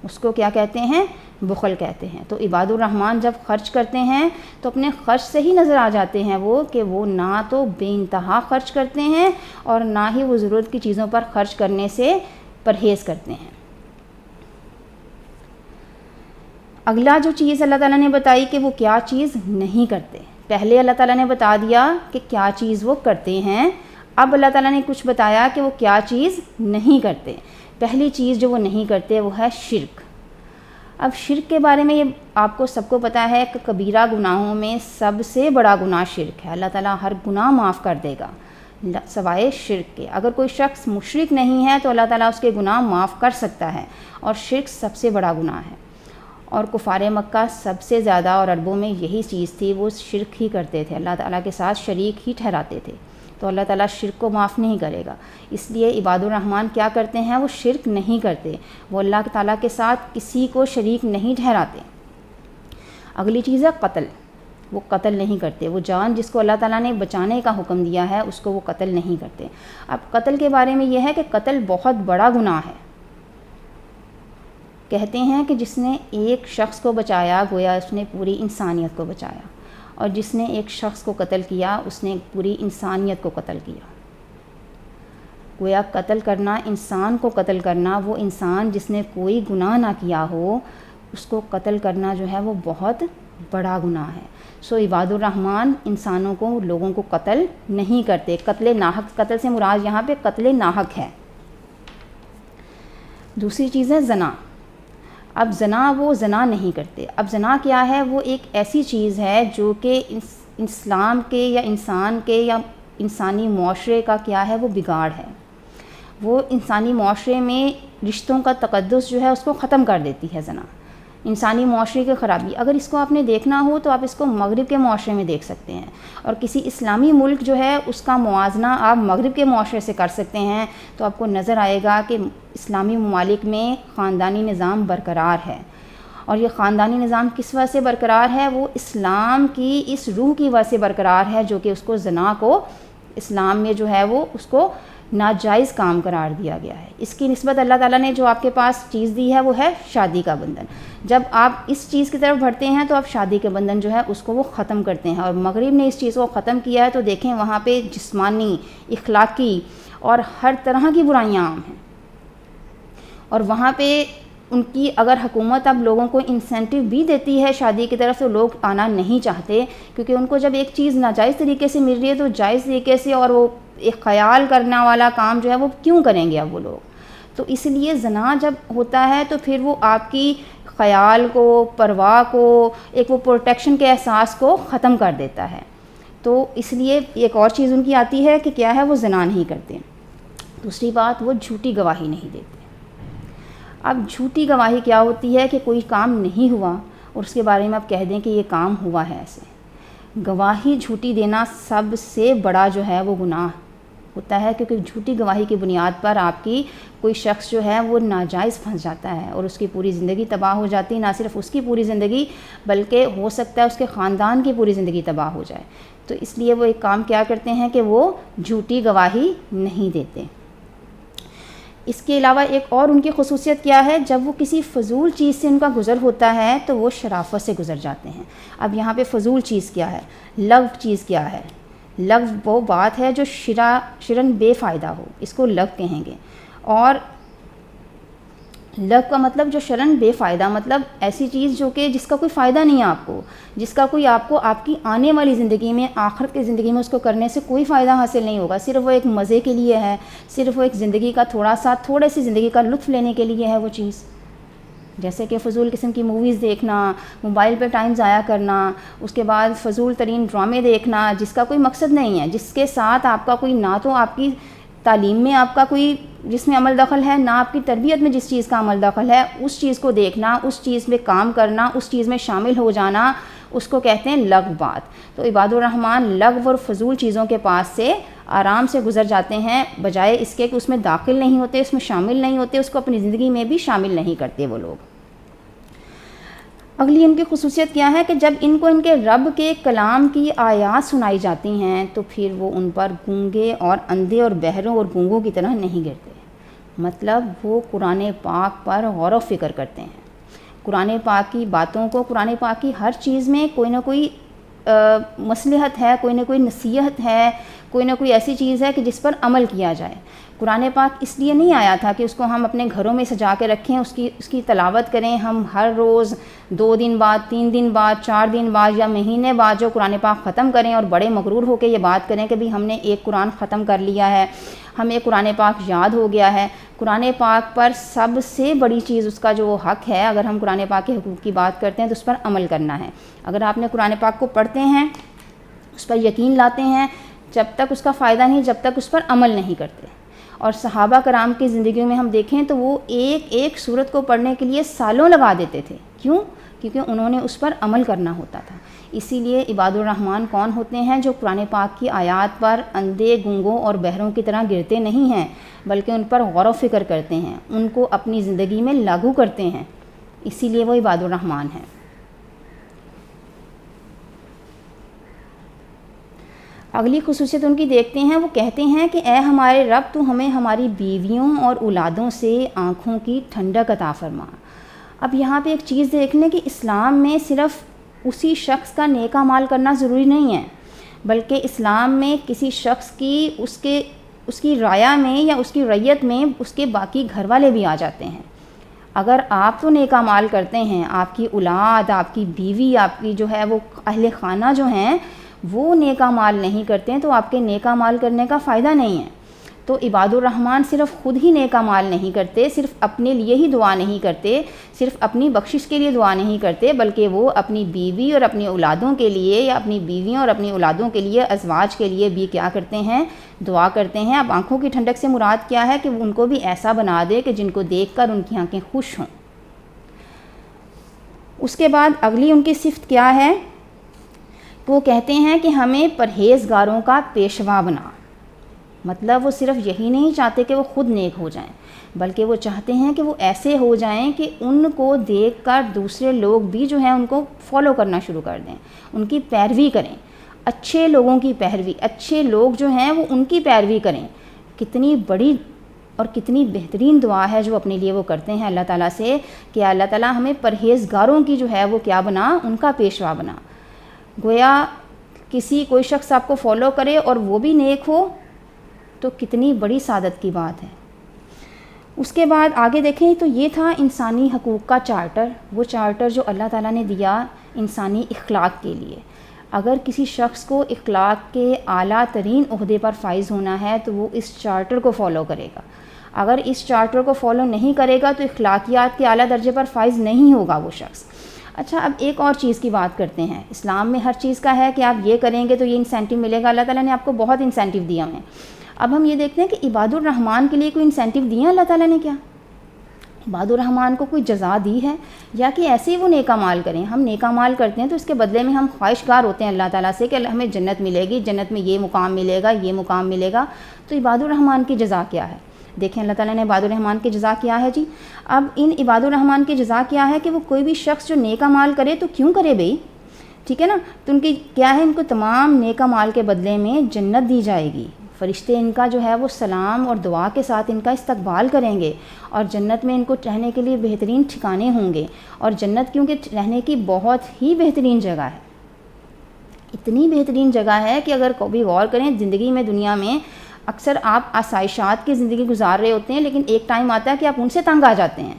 Speaker 3: اس کو کیا کہتے ہیں؟ بخل کہتے ہیں۔ تو عباد الرحمن جب خرچ کرتے ہیں تو اپنے خرچ سے ہی نظر آ جاتے ہیں وہ کہ وہ نہ تو بے انتہا خرچ کرتے ہیں اور نہ ہی وہ ضرورت کی چیزوں پر خرچ کرنے سے پرہیز کرتے ہیں۔ اگلا جو چیز اللہ تعالیٰ نے بتائی کہ وہ کیا چیز نہیں کرتے۔ پہلے اللہ تعالیٰ نے بتا دیا کہ کیا چیز وہ کرتے ہیں، اب اللہ تعالیٰ نے کچھ بتایا کہ وہ کیا چیز نہیں کرتے۔ پہلی چیز جو وہ نہیں کرتے وہ ہے شرک۔ اب شرک کے بارے میں یہ آپ کو سب کو پتہ ہے کہ کبیرہ گناہوں میں سب سے بڑا گناہ شرک ہے۔ اللہ تعالیٰ ہر گناہ معاف کر دے گا سوائے شرک کے۔ اگر کوئی شخص مشرک نہیں ہے تو اللہ تعالیٰ اس کے گناہ معاف کر سکتا ہے، اور شرک سب سے بڑا گناہ ہے۔ اور کفار مکہ سب سے زیادہ اور عربوں میں یہی چیز تھی، وہ شرک ہی کرتے تھے، اللہ تعالیٰ کے ساتھ شریک ہی ٹھہراتے تھے، تو اللہ تعالیٰ شرک کو معاف نہیں کرے گا۔ اس لیے عباد الرحمن کیا کرتے ہیں؟ وہ شرک نہیں کرتے، وہ اللہ تعالیٰ کے ساتھ کسی کو شریک نہیں ٹھہراتے۔ اگلی چیز ہے قتل۔ وہ قتل نہیں کرتے، وہ جان جس کو اللہ تعالیٰ نے بچانے کا حکم دیا ہے اس کو وہ قتل نہیں کرتے۔ اب قتل کے بارے میں یہ ہے کہ قتل بہت بڑا گناہ ہے۔ کہتے ہیں کہ جس نے ایک شخص کو بچایا گویا اس نے پوری انسانیت کو بچایا، اور جس نے ایک شخص کو قتل کیا اس نے پوری انسانیت کو قتل کیا۔ گویا قتل کرنا، انسان کو قتل کرنا، وہ انسان جس نے کوئی گناہ نہ کیا ہو اس کو قتل کرنا جو ہے وہ بہت بڑا گناہ ہے۔ سو عباد الرحمن انسانوں کو، لوگوں کو قتل نہیں کرتے۔ قتل ناحق، قتل سے مراد یہاں پہ قتل ناحق ہے۔ دوسری چیز ہے زنا۔ اب زنا، وہ زنا نہیں کرتے۔ اب زنا کیا ہے؟ وہ ایک ایسی چیز ہے جو کہ اسلام کے یا انسان کے یا انسانی معاشرے کا کیا ہے؟ وہ بگاڑ ہے۔ وہ انسانی معاشرے میں رشتوں کا تقدس جو ہے اس کو ختم کر دیتی ہے زنا، انسانی معاشرے کی خرابی۔ اگر اس کو آپ نے دیکھنا ہو تو آپ اس کو مغرب کے معاشرے میں دیکھ سکتے ہیں، اور کسی اسلامی ملک جو ہے اس کا موازنہ آپ مغرب کے معاشرے سے کر سکتے ہیں، تو آپ کو نظر آئے گا کہ اسلامی ممالک میں خاندانی نظام برقرار ہے۔ اور یہ خاندانی نظام کس وجہ سے برقرار ہے؟ وہ اسلام کی اس روح کی وجہ سے برقرار ہے جو کہ اس کو زنا کو اسلام میں جو ہے وہ اس کو ناجائز کام قرار دیا گیا ہے۔ اس کی نسبت اللہ تعالیٰ نے جو آپ کے پاس چیز دی ہے وہ ہے شادی کا بندھن۔ جب آپ اس چیز کی طرف بڑھتے ہیں تو آپ شادی کے بندھن جو ہے اس کو وہ ختم کرتے ہیں، اور مغرب نے اس چیز کو ختم کیا ہے، تو دیکھیں وہاں پہ جسمانی، اخلاقی اور ہر طرح کی برائیاں عام ہیں، اور وہاں پہ ان کی اگر حکومت اب لوگوں کو انسینٹیو بھی دیتی ہے شادی کی طرف، تو لوگ آنا نہیں چاہتے، کیونکہ ان کو جب ایک چیز ناجائز طریقے سے مل رہی ہے تو جائز طریقے سے اور وہ ایک خیال کرنے والا کام جو ہے وہ کیوں کریں گے اب وہ لوگ۔ تو اس لیے زنا جب ہوتا ہے تو پھر وہ آپ کی خیال کو، پرواہ کو، ایک وہ پروٹیکشن کے احساس کو ختم کر دیتا ہے۔ تو اس لیے ایک اور چیز ان کی آتی ہے کہ کیا ہے؟ وہ زنا نہیں کرتے۔ دوسری بات، وہ جھوٹی گواہی نہیں دیتے۔ اب جھوٹی گواہی کیا ہوتی ہے؟ کہ کوئی کام نہیں ہوا اور اس کے بارے میں آپ کہہ دیں کہ یہ کام ہوا ہے ایسے۔ گواہی جھوٹی دینا سب سے بڑا جو ہے وہ گناہ ہوتا ہے کیونکہ جھوٹی گواہی کی بنیاد پر آپ کی کوئی شخص جو ہے وہ ناجائز پھنس جاتا ہے اور اس کی پوری زندگی تباہ ہو جاتی ہے. نہ صرف اس کی پوری زندگی بلکہ ہو سکتا ہے اس کے خاندان کی پوری زندگی تباہ ہو جائے. تو اس لیے وہ ایک کام کیا کرتے ہیں کہ وہ جھوٹی گواہی نہیں دیتے. اس کے علاوہ ایک اور ان کی خصوصیت کیا ہے، جب وہ کسی فضول چیز سے ان کا گزر ہوتا ہے تو وہ شرافت سے گزر جاتے ہیں. اب یہاں پہ فضول چیز کیا ہے، لغو چیز کیا ہے؟ لغو وہ بات ہے جو شرن بے فائدہ ہو، اس کو لغو کہیں گے. اور لغو کا مطلب جو شرن بے فائدہ، مطلب ایسی چیز جو کہ جس کا کوئی فائدہ نہیں ہے آپ کو، جس کا کوئی آپ کو آپ کی آنے والی زندگی میں، آخرت کی زندگی میں اس کو کرنے سے کوئی فائدہ حاصل نہیں ہوگا. صرف وہ ایک مزے کے لیے ہے، صرف وہ ایک زندگی کا تھوڑے سی زندگی کا لطف لینے کے لیے ہے وہ چیز. جیسے کہ فضول قسم کی موویز دیکھنا، موبائل پہ ٹائم ضائع کرنا، اس کے بعد فضول ترین ڈرامے دیکھنا جس کا کوئی مقصد نہیں ہے، جس کے ساتھ آپ کا کوئی نہ تو آپ کی تعلیم میں آپ کا کوئی جس میں عمل دخل ہے، نہ آپ کی تربیت میں جس چیز کا عمل دخل ہے، اس چیز کو دیکھنا، اس چیز میں کام کرنا، اس چیز میں شامل ہو جانا، اس کو کہتے ہیں لغو بات. تو عباد الرحمن لغو اور فضول چیزوں کے پاس سے آرام سے گزر جاتے ہیں، بجائے اس کے کہ اس میں داخل نہیں ہوتے، اس میں شامل نہیں ہوتے، اس کو اپنی زندگی میں بھی شامل نہیں کرتے وہ لوگ. اگلی ان کی خصوصیت کیا ہے کہ جب ان کو ان کے رب کے کلام کی آیات سنائی جاتی ہیں تو پھر وہ ان پر گونگے اور اندھے اور بہروں اور گونگوں کی طرح نہیں گرتے. مطلب وہ قرآن پاک پر غور و فکر کرتے ہیں، قرآن پاک کی باتوں کو، قرآن پاک کی ہر چیز میں کوئی نہ کوئی مصلحت ہے، کوئی نہ کوئی نصیحت ہے، کوئی نہ کوئی ایسی چیز ہے کہ جس پر عمل کیا جائے. قرآن پاک اس لیے نہیں آیا تھا کہ اس کو ہم اپنے گھروں میں سجا کے رکھیں، اس کی تلاوت کریں ہم ہر روز 2 دن بعد، 3 دن بعد، 4 دن بعد یا مہینے بعد جو قرآن پاک ختم کریں اور بڑے مغرور ہو کے یہ بات کریں کہ ہم نے ایک قرآن ختم کر لیا ہے، ہمیں قرآن پاک یاد ہو گیا ہے. قرآن پاک پر سب سے بڑی چیز اس کا جو حق ہے، اگر ہم قرآن پاک کے حقوق کی بات کرتے ہیں تو اس پر عمل کرنا ہے. اگر آپ نے قرآن پاک کو پڑھتے ہیں، اس پر یقین لاتے ہیں، جب تک اس کا فائدہ نہیں، جب تک اس پر عمل نہیں کرتے. اور صحابہ کرام کی زندگیوں میں ہم دیکھیں تو وہ ایک سورت کو پڑھنے کے لیے سالوں لگا دیتے تھے. کیوں؟ کیونکہ انہوں نے اس پر عمل کرنا ہوتا تھا. اسی لیے عباد الرحمن کون ہوتے ہیں؟ جو قرآن پاک کی آیات پر اندھے، گونگوں اور بہروں کی طرح گرتے نہیں ہیں، بلکہ ان پر غور و فکر کرتے ہیں، ان کو اپنی زندگی میں لاگو کرتے ہیں. اسی لیے وہ عباد الرحمن ہیں. اگلی خصوصیت ان کی دیکھتے ہیں، وہ کہتے ہیں کہ اے ہمارے رب، تو ہمیں ہماری بیویوں اور اولادوں سے آنکھوں کی ٹھنڈک عطا فرما. اب یہاں پہ ایک چیز دیکھ لیں کہ اسلام میں صرف اسی شخص کا نیک اعمال کرنا ضروری نہیں ہے، بلکہ اسلام میں کسی شخص کی اس کی رعایا میں یا اس کی رعیت میں اس کے باقی گھر والے بھی آ جاتے ہیں. اگر آپ تو نیک اعمال کرتے ہیں، آپ کی اولاد، آپ کی بیوی، آپ کی جو ہے وہ اہل خانہ جو ہیں وہ نیک اعمال نہیں کرتے ہیں تو آپ کے نیک اعمال کرنے کا فائدہ نہیں ہے. تو عباد الرحمن صرف خود ہی نیک اعمال نہیں کرتے، صرف اپنے لیے ہی دعا نہیں کرتے، صرف اپنی بخشش کے لیے دعا نہیں کرتے، بلکہ وہ اپنی بیوی اور اپنی اولادوں کے لیے یا اپنی بیویوں اور اپنی اولادوں کے لیے، ازواج کے لیے بھی کیا کرتے ہیں؟ دعا کرتے ہیں. اب آنکھوں کی ٹھنڈک سے مراد کیا ہے؟ کہ ان کو بھی ایسا بنا دے کہ جن کو دیکھ کر ان کی آنکھیں خوش ہوں. اس کے بعد اگلی ان کی صفت کیا ہے؟ وہ کہتے ہیں کہ ہمیں پرہیزگاروں کا پیشوا بنا. مطلب وہ صرف یہی نہیں چاہتے کہ وہ خود نیک ہو جائیں، بلکہ وہ چاہتے ہیں کہ وہ ایسے ہو جائیں کہ ان کو دیکھ کر دوسرے لوگ بھی جو ہیں ان کو فالو کرنا شروع کر دیں، ان کی پیروی کریں. اچھے لوگوں کی پیروی، اچھے لوگ جو ہیں وہ ان کی پیروی کریں. کتنی بڑی اور کتنی بہترین دعا ہے جو اپنے لیے وہ کرتے ہیں اللہ تعالیٰ سے کہ اللہ تعالیٰ ہمیں پرہیزگاروں کی جو ہے وہ کیا بنا؟ ان کا پیشوا بنا. گویا کوئی شخص آپ کو فالو کرے اور وہ بھی نیک ہو تو کتنی بڑی سعادت کی بات ہے. اس کے بعد آگے دیکھیں تو یہ تھا انسانی حقوق کا چارٹر، وہ چارٹر جو اللہ تعالیٰ نے دیا انسانی اخلاق کے لیے. اگر کسی شخص کو اخلاق کے اعلیٰ ترین عہدے پر فائز ہونا ہے تو وہ اس چارٹر کو فالو کرے گا. اگر اس چارٹر کو فالو نہیں کرے گا تو اخلاقیات کے اعلیٰ درجے پر فائز نہیں ہوگا وہ شخص. اچھا، اب ایک اور چیز کی بات کرتے ہیں. اسلام میں ہر چیز کا ہے کہ آپ یہ کریں گے تو یہ انسینٹیو ملے گا. اللہ تعالیٰ نے آپ کو بہت انسینٹیو دیا ہیں. اب ہم یہ دیکھتے ہیں کہ عباد الرحمن کے لیے کوئی انسینٹیو دیا اللہ تعالیٰ نے؟ کیا عباد الرحمن کو کوئی جزا دی ہے یا کہ ایسے ہی وہ نیک اعمال کریں؟ ہم نیک اعمال کرتے ہیں تو اس کے بدلے میں ہم خواہشگار ہوتے ہیں اللہ تعالیٰ سے کہ ہمیں جنت ملے گی، جنت میں یہ مقام ملے گا، یہ مقام ملے گا. تو عباد الرحمن کی جزا کیا ہے؟ دیکھیں اللہ تعالیٰ نے عباد الرحمن کی جزا کیا ہے جی. اب ان عباد الرحمن کی جزا کیا ہے کہ وہ کوئی بھی شخص جو نیک اعمال کرے تو کیوں کرے بھئی، ٹھیک ہے نا. تو ان کی کیا ہے، ان کو تمام نیک اعمال کے بدلے میں جنت دی جائے گی. فرشتے ان کا جو ہے وہ سلام اور دعا کے ساتھ ان کا استقبال کریں گے، اور جنت میں ان کو رہنے کے لیے بہترین ٹھکانے ہوں گے. اور جنت کیونکہ رہنے کی بہت ہی بہترین جگہ ہے، اتنی بہترین جگہ ہے کہ اگر کبھی غور کریں زندگی میں، دنیا میں اکثر آپ آسائشات کی زندگی گزار رہے ہوتے ہیں، لیکن ایک ٹائم آتا ہے کہ آپ ان سے تنگ آ جاتے ہیں.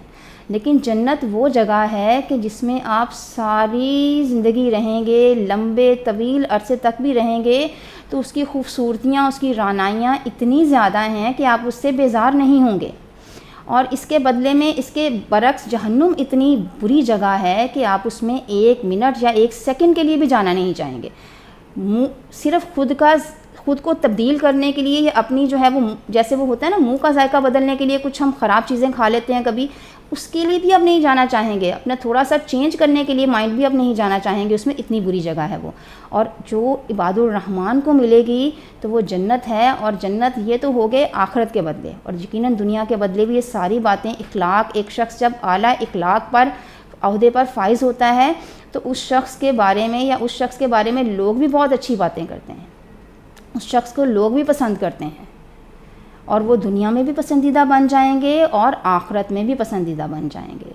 Speaker 3: لیکن جنت وہ جگہ ہے کہ جس میں آپ ساری زندگی رہیں گے، لمبے طویل عرصے تک بھی رہیں گے، تو اس کی خوبصورتیاں، اس کی رعنائیاں اتنی زیادہ ہیں کہ آپ اس سے بیزار نہیں ہوں گے. اور اس کے بدلے میں اس کے برعکس جہنم اتنی بری جگہ ہے کہ آپ اس میں 1 منٹ یا 1 سیکنڈ کے لیے بھی جانا نہیں چاہیں گے. صرف خود کو تبدیل کرنے کے لیے، یا اپنی جو ہے وہ جیسے وہ ہوتا ہے نا منہ کا ذائقہ بدلنے کے لیے کچھ ہم خراب چیزیں کھا لیتے ہیں کبھی، اس کے لیے بھی اب نہیں جانا چاہیں گے. اپنا تھوڑا سا چینج کرنے کے لیے مائنڈ بھی اب نہیں جانا چاہیں گے، اس میں اتنی بری جگہ ہے وہ. اور جو عباد الرحمن کو ملے گی تو وہ جنت ہے. اور جنت یہ تو ہو گئے آخرت کے بدلے، اور یقیناً دنیا کے بدلے بھی یہ ساری باتیں. اخلاق، ایک شخص جب اعلیٰ اخلاق پر عہدے پر فائز ہوتا ہے تو اس شخص کے بارے میں، یا اس شخص کے بارے میں لوگ بھی بہت اچھی باتیں کرتے ہیں، اس شخص کو لوگ بھی پسند کرتے ہیں، اور وہ دنیا میں بھی پسندیدہ بن جائیں گے اور آخرت میں بھی پسندیدہ بن جائیں گے.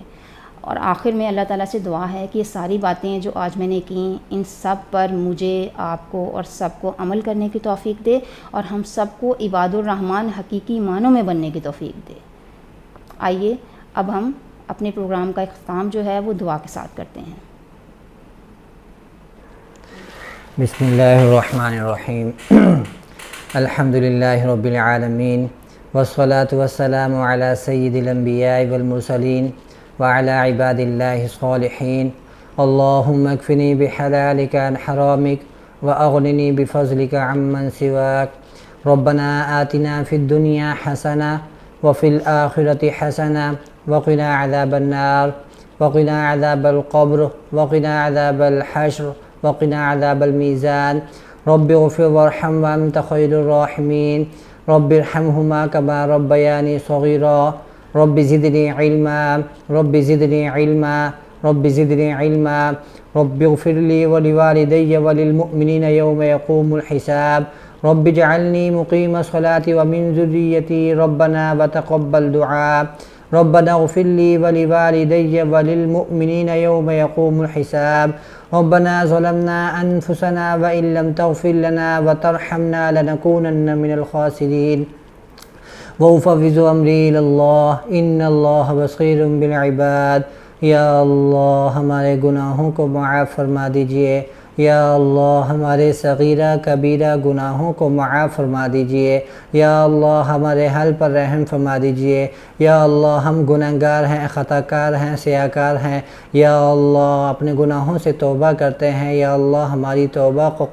Speaker 3: اور آخر میں اللہ تعالیٰ سے دعا ہے کہ یہ ساری باتیں جو آج میں نے کیں، ان سب پر مجھے، آپ کو اور سب کو عمل کرنے کی توفیق دے، اور ہم سب کو عباد الرحمن حقیقی معنوں میں بننے کی توفیق دے. آئیے اب ہم اپنے پروگرام کا اختتام جو ہے وہ دعا کے ساتھ کرتے ہیں.
Speaker 2: بسم اللہ الرحمن الرحیم. الحمدللہ رب العالمین، والصلاة والسلام علی سید الانبیاء والمرسلین وعلی عباد اللہ الصالحین. اللہم اکفنی بحلالک عن حرامک واغننی بفضلک عمن سواک. ربنا آتنا فی الدنیا حسنہ وفی الآخرۃ حسنہ وقنا عذاب النار وقنا عذاب القبر وقنا عذاب الحشر وقنا عذاب المیزان. رب اغفر وارحم وانت خیر الراحمین. رب ارحمہما کما ربیانی صغیرا. رب زدنی علما رب زدنی علما رب زدنی علما. رب اغفر لی ولوالدی وللمؤمنین یوم یقوم الحساب. رب اجعلنی مقیم الصلاة ومن ذریتی ربنا وتقبل دعاء. ربنا اغفر لی ولوالدی وللمؤمنین یوم یقوم الحساب. ربنا ظلمنا انفسنا وان لم تغفر لنا وترحمنا لنكونن من الخاسرین. وافوض امری الی اللہ ان اللہ بصیر بالعباد. یا اللہ ہمارے گناہوں کو معاف فرما دیجئے. یا اللہ ہمارے صغیرہ کبیرہ گناہوں کو معاف فرما دیجئے. یا اللہ ہمارے حال پر رحم فرما دیجئے. یا اللہ ہم گنہگار ہیں، خطا کار ہیں، سیاکار ہیں. یا اللہ اپنے گناہوں سے توبہ کرتے ہیں. یا اللہ ہماری توبہ کو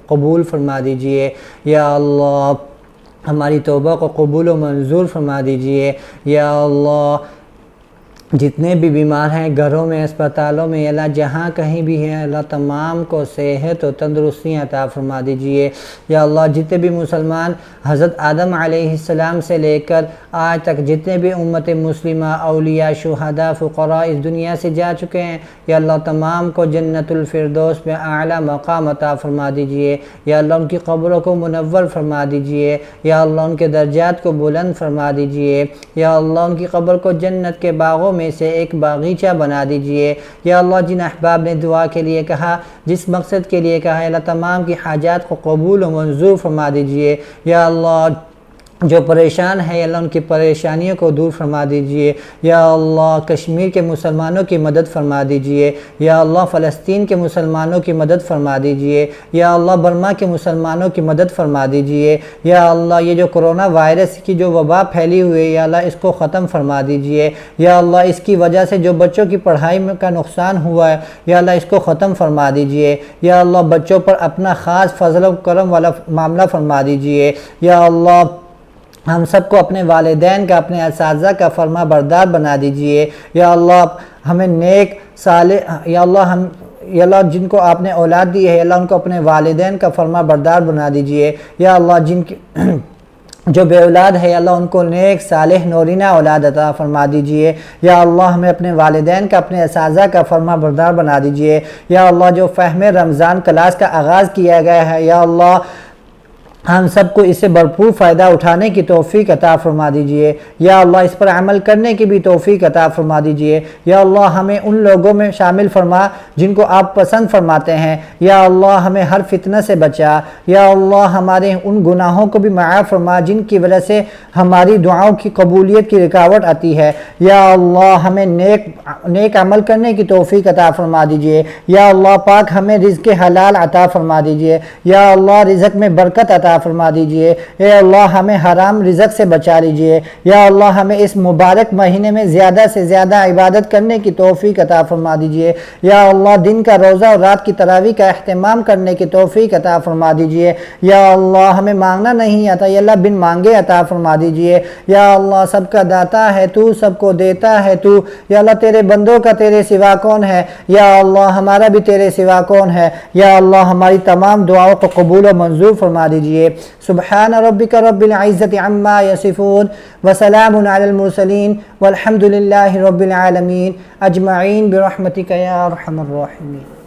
Speaker 2: قبول فرما دیجئے. یا اللہ ہماری توبہ کو قبول و منظور فرما دیجئے. یا اللہ جتنے بھی بیمار ہیں گھروں میں، اسپتالوں میں، اللہ جہاں کہیں بھی ہیں، اللہ تمام کو صحت و تندرستی عطا فرما دیجئے. یا اللہ جتنے بھی مسلمان حضرت آدم علیہ السلام سے لے کر آج تک جتنے بھی امت مسلمہ، اولیاء، شہداء، فقراء اس دنیا سے جا چکے ہیں، یا اللہ تمام کو جنت الفردوس میں اعلیٰ مقام عطا فرما دیجئے. یا اللہ ان کی قبروں کو منور فرما دیجئے. یا اللہ ان کے درجات کو بلند فرما دیجئے. یا اللہ ان کی قبر کو جنت کے باغوں میں سے ایک باغیچہ بنا دیجئے. یا اللہ جن احباب نے دعا کے لیے کہا، جس مقصد کے لیے کہا، اللہ تمام کی حاجات کو قبول و منظور فرما دیجئے. یا اللہ جو پریشان ہے اللہ ان کی پریشانیوں کو دور فرما دیجئے. یا اللہ کشمیر کے مسلمانوں کی مدد فرما دیجئے. یا اللہ فلسطین کے مسلمانوں کی مدد فرما دیجئے. یا اللہ برما کے مسلمانوں کی مدد فرما دیجئے. یا اللہ یہ جو کرونا وائرس کی جو وبا پھیلی ہوئی ہے، یا اللہ اس کو ختم فرما دیجئے. یا اللہ اس کی وجہ سے جو بچوں کی پڑھائی میں کا نقصان ہوا ہے، یا اللہ اس کو ختم فرما دیجئے. یا اللہ بچوں پر اپنا خاص فضل و کرم والا معاملہ فرما دیجئے. یا اللہ
Speaker 4: ہم سب کو اپنے والدین کا، اپنے اساتذہ کا فرما بردار بنا دیجئے یا اللہ۔ ہمیں نیک صالح یا اللہ جن کو آپ نے اولاد دی ہے یا اللہ ان کو اپنے والدین کا فرما بردار بنا دیجئے یا اللہ۔ جن کی جو بے اولاد ہے یا اللہ ان کو نیک صالح نورینہ اولاد عطا فرما دیجئے یا اللہ۔ ہمیں اپنے والدین کا، اپنے اساتذہ کا فرما بردار بنا دیجئے یا اللہ۔ جو فہم رمضان کلاس کا آغاز کیا گیا ہے یا اللہ، ہم سب کو اس سے بھرپور فائدہ اٹھانے کی توفیق عطا فرما دیجئے یا اللہ۔ اس پر عمل کرنے کی بھی توفیق عطا فرما دیجئے یا اللہ۔ ہمیں ان لوگوں میں شامل فرما جن کو آپ پسند فرماتے ہیں یا اللہ۔ ہمیں ہر فتنہ سے بچا یا اللہ۔ ہمارے ان گناہوں کو بھی معاف فرما جن کی وجہ سے ہماری دعاؤں کی قبولیت کی رکاوٹ آتی ہے یا اللہ۔ ہمیں نیک عمل کرنے کی توفیق عطا فرما دیجئے یا اللہ پاک۔ ہمیں رزق حلال عطا فرما دیجئے یا اللہ۔ رزق میں برکت عطا فرما دیجئے اے اللہ۔ ہمیں حرام رزق سے بچا لیجئے یا اللہ۔ ہمیں اس مبارک مہینے میں زیادہ سے زیادہ عبادت کرنے کی توفیق عطا فرما دیجئے یا اللہ۔ دن کا روزہ اور رات کی تراویح کا اہتمام کرنے کی توفیق عطا فرما دیجئے یا اللہ۔ ہمیں مانگنا نہیں آتا یا اللہ، بن مانگے عطا فرما دیجئے یا اللہ۔ سب کا داتا ہے تو، سب کو دیتا ہے تو یا اللہ۔ تیرے بندوں کا تیرے سوا کون ہے یا اللہ۔ ہمارا بھی تیرے سوا کون ہے یا اللہ۔ ہماری تمام دعاؤں کو قبول و منظور فرما دیجئے۔ سبحان ربک رب العزت عما یصفون وسلام علی المرسلین والحمد للہ رب العالمین اجمعین برحمتک یا ارحم الراحمین۔